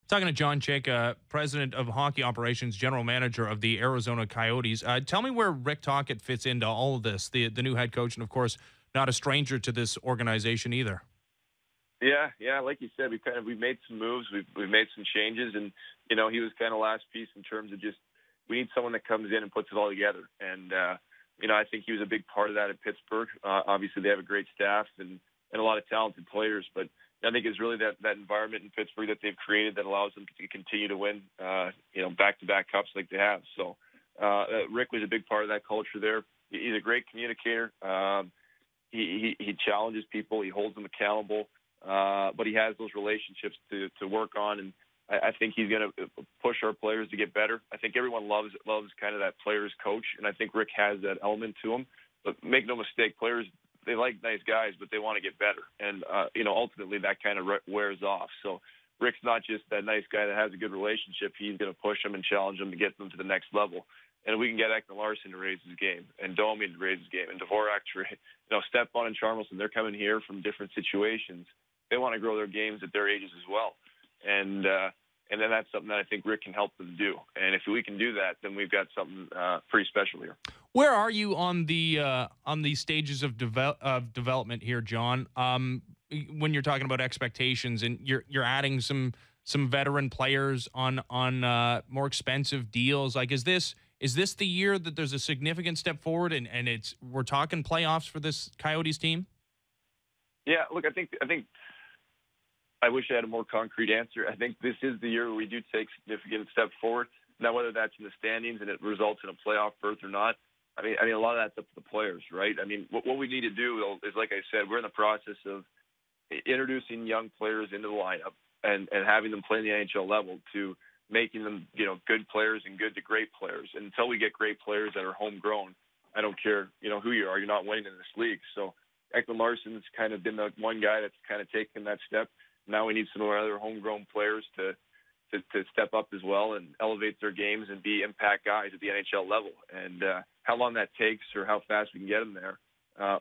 Talking to John Chayka, president of hockey operations, general manager of the Arizona Coyotes. Tell me where Rick Tocchet fits into all of this, the new head coach, and of course, not a stranger to this organization either. Yeah, like you said, we've made some moves, we've made some changes, and he was kind of last piece in terms of just we need someone that comes in and puts it all together. And I think he was a big part of that at Pittsburgh. Obviously, they have a great staff and a lot of talented players, but I think it's really that environment in Pittsburgh that they've created that allows them to continue to win, back-to-back cups like they have. So Rick was a big part of that culture there. He's a great communicator. He challenges people. He holds them accountable. But he has those relationships to work on, and I think he's going to push our players to get better. I think everyone loves kind of that player's coach, and I think Rick has that element to him. But make no mistake, players, they like nice guys, but they want to get better. And, ultimately that kind of wears off. So Rick's not just that nice guy that has a good relationship. He's going to push them and challenge them to get them to the next level. And if we can get Ekman Larsson to raise his game, and Doan to raise his game, and Dvorak to, Stepan and Charmelson, they're coming here from different situations. They want to grow their games at their ages as well. And then that's something that I think Rick can help them do. And if we can do that, then we've got something pretty special here. Where are you on the stages of development here, John? When you're talking about expectations, and you're adding some veteran players on more expensive deals, like is this the year that there's a significant step forward, and we're talking playoffs for this Coyotes team? Yeah, look, I think I wish I had a more concrete answer. I think this is the year where we do take significant step forward. Now, whether that's in the standings and it results in a playoff berth or not, I mean, a lot of that's up to the players, right? I mean, what we need to do is, like I said, we're in the process of introducing young players into the lineup and having them play in the NHL level to making them, good players and good to great players. And until we get great players that are homegrown, I don't care, who you are, you're not winning in this league. So Ekman Larsson's kind of been the one guy that's kind of taken that step. Now we need some of our other homegrown players to step up as well and elevate their games and be impact guys at the NHL level. And how long that takes or how fast we can get them there,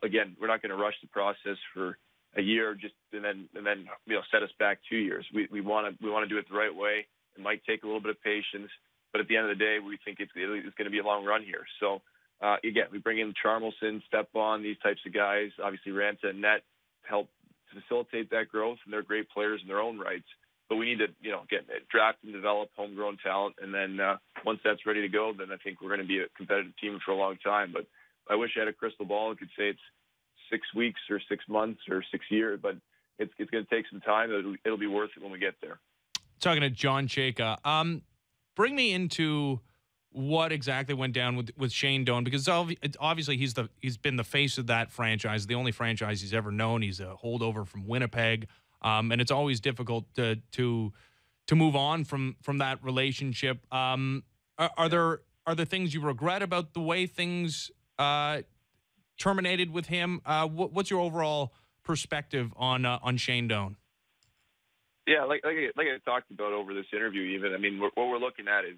again, we're not going to rush the process for a year and then set us back 2 years. We want to do it the right way. It might take a little bit of patience, but at the end of the day, we think it's going to be a long run here. So again, we bring in Charmelson, Stepan, these types of guys. Obviously, Ranta and Net help facilitate that growth, and they're great players in their own rights. But we need to, draft and develop homegrown talent, and then once that's ready to go, then I think we're going to be a competitive team for a long time. But I wish I had a crystal ball and could say it's 6 weeks or 6 months or 6 years, but it's going to take some time. It'll be worth it when we get there. Talking to John Chayka, bring me into what exactly went down with Shane Doan, because obviously he's been the face of that franchise, the only franchise he's ever known. He's a holdover from Winnipeg, and it's always difficult to move on from that relationship. Are there things you regret about the way things terminated with him? What's your overall perspective on Shane Doan? Yeah, like I talked about over this interview, even. I mean, what we're looking at is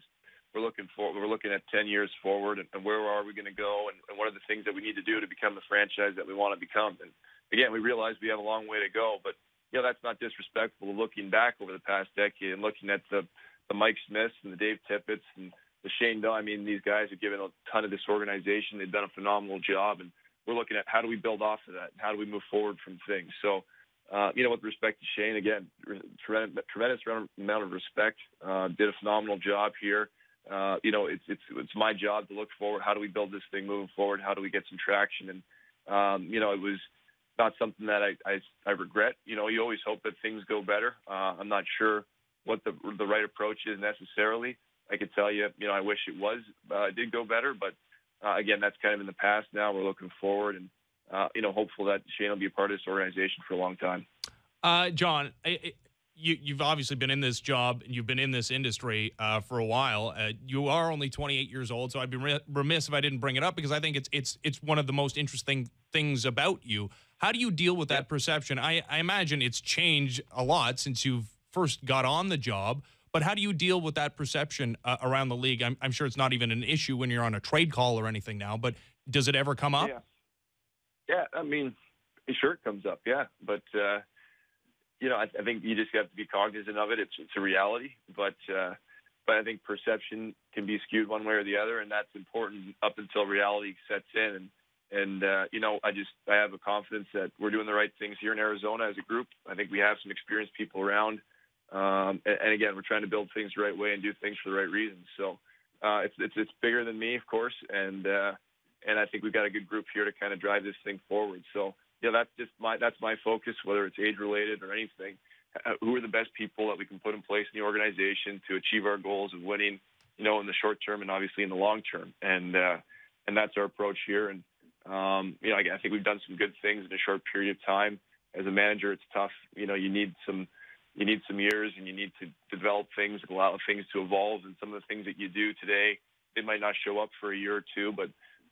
we're looking at 10 years forward, and where are we going to go, and what are the things that we need to do to become the franchise that we want to become. And again, we realize we have a long way to go, but that's not disrespectful. Looking back over the past decade and looking at the Mike Smiths and the Dave Tippett's and the Shane Doan, I mean, these guys have given a ton of this organization. They've done a phenomenal job, and we're looking at how do we build off of that, and how do we move forward from things. So, with respect to Shane, again, tremendous amount of respect. Did a phenomenal job here. It's my job to look forward. How do we build this thing moving forward? How do we get some traction? And it was not something that I regret. You always hope that things go better. I'm not sure what the right approach is necessarily. I could tell you, I wish it did go better, but again, that's kind of in the past now. We're looking forward, and hopeful that Shane will be a part of this organization for a long time. John, you've obviously been in this job and you've been in this industry for a while. You are only 28 years old, so I'd be remiss if I didn't bring it up, because I think it's one of the most interesting things about you. How do you deal with that perception? I imagine it's changed a lot since you've first got on the job, but how do you deal with that perception around the league? I'm sure it's not even an issue when you're on a trade call or anything now, but does it ever come up? Yeah, I mean, sure it comes up, yeah. But, I think you just have to be cognizant of it. It's a reality, but I think perception can be skewed one way or the other, and that's important up until reality sets in. And I have a confidence that we're doing the right things here in Arizona as a group. I think we have some experienced people around, and again, we're trying to build things the right way and do things for the right reasons. So it's bigger than me, of course, and I think we've got a good group here to kind of drive this thing forward. So that's my focus, whether it's age related or anything. Who are the best people that we can put in place in the organization to achieve our goals of winning, in the short term and obviously in the long term, and that's our approach here. And I think we've done some good things in a short period of time. As a manager, it's tough. You need some years, and you need to develop things and allow things to evolve. And some of the things that you do today, they might not show up for a year or two, but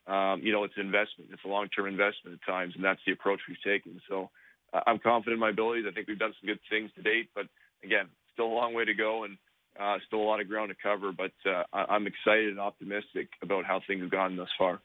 it's an investment. It's a long-term investment at times, and that's the approach we've taken. So I'm confident in my abilities. I think we've done some good things to date, but again, still a long way to go and still a lot of ground to cover. But I'm excited and optimistic about how things have gone thus far.